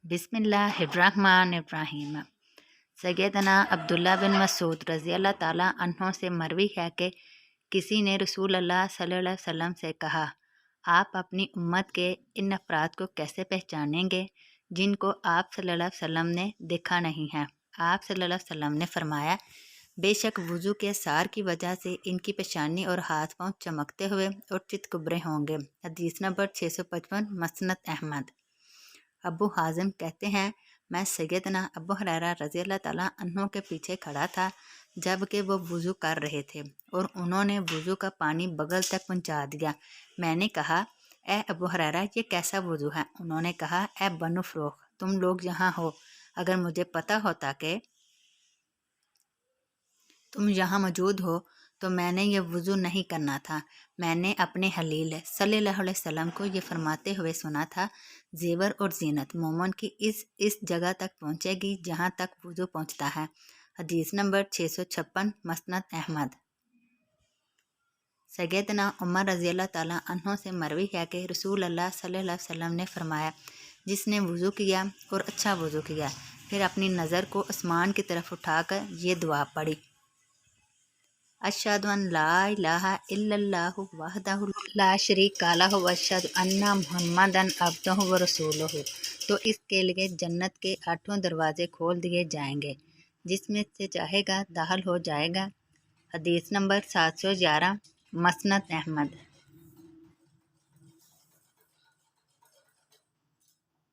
बिस्मिल्लाहिर्रहमानिर्रहीम। सैयदना अब्दुल्ला बिन मसूद रज़ी अल्लाह ताला अन्हों से मरवी है कि किसी ने रसूल अल्लाह सल्लल्लाहु अलैहि वसल्लम से कहा, आप अपनी उम्मत के इन अफराद को कैसे पहचानेंगे जिनको आप सल्लल्लाहु अलैहि वसल्लम ने देखा नहीं है। आप सल्लल्लाहु अलैहि वसल्लम ने फरमाया, बेशक वज़ू के असार की वजह से इनकी पेशानी और हाथ पाँव चमकते हुए और चितकुबरे होंगे। हदीस नंबर 655 मसनद अहमद। अबू हाजिम कहते हैं, मैं सैयदना अबू हुरैरा रज़ी अल्लाह ताला अन्हों के पीछे खड़ा था जबकि वो वज़ू कर रहे थे और उन्होंने वज़ू का पानी बगल तक पहुंचा दिया। मैंने कहा, ए अबू हुरैरा, ये कैसा वज़ू है? उन्होंने कहा, ए बनु फ़रोख, तुम लोग यहाँ हो, अगर मुझे पता होता कि तुम यहाँ मौजूद हो तो मैंने ये वज़ू नहीं करना था। मैंने अपने हलील सल्लल्लाहु अलैहि वसल्लम को ये फरमाते हुए सुना था, जेवर और जीनत मोमन की इस जगह तक पहुँचेगी जहाँ तक वज़ू पहुँचता है। हदीस नंबर 656 मसनद अहमद। सैयदना उमर रज़ी अल्लाह ताला अन्हों से मरवी है कि रसूल अल्लाह सल्लल्लाहु अलैहि वसल्लम ने फरमाया, जिसने वज़ू किया और अच्छा वज़ू किया फिर अपनी नज़र को आसमान की तरफ उठाकर ये दुआ पढ़ी, अशहदु अन ला इलाहा इल्लल्लाहु वहदहु ला शरीका लहु व अशहदु अन्ना मुहम्मदन अब्दुहु व रसूलुहु। तो इसके लिए जन्नत के 8 दरवाजे खोल दिए जाएंगे, जिसमें से चाहेगा दाखिल हो जाएगा। हदीस नंबर 711 मसनद अहमद।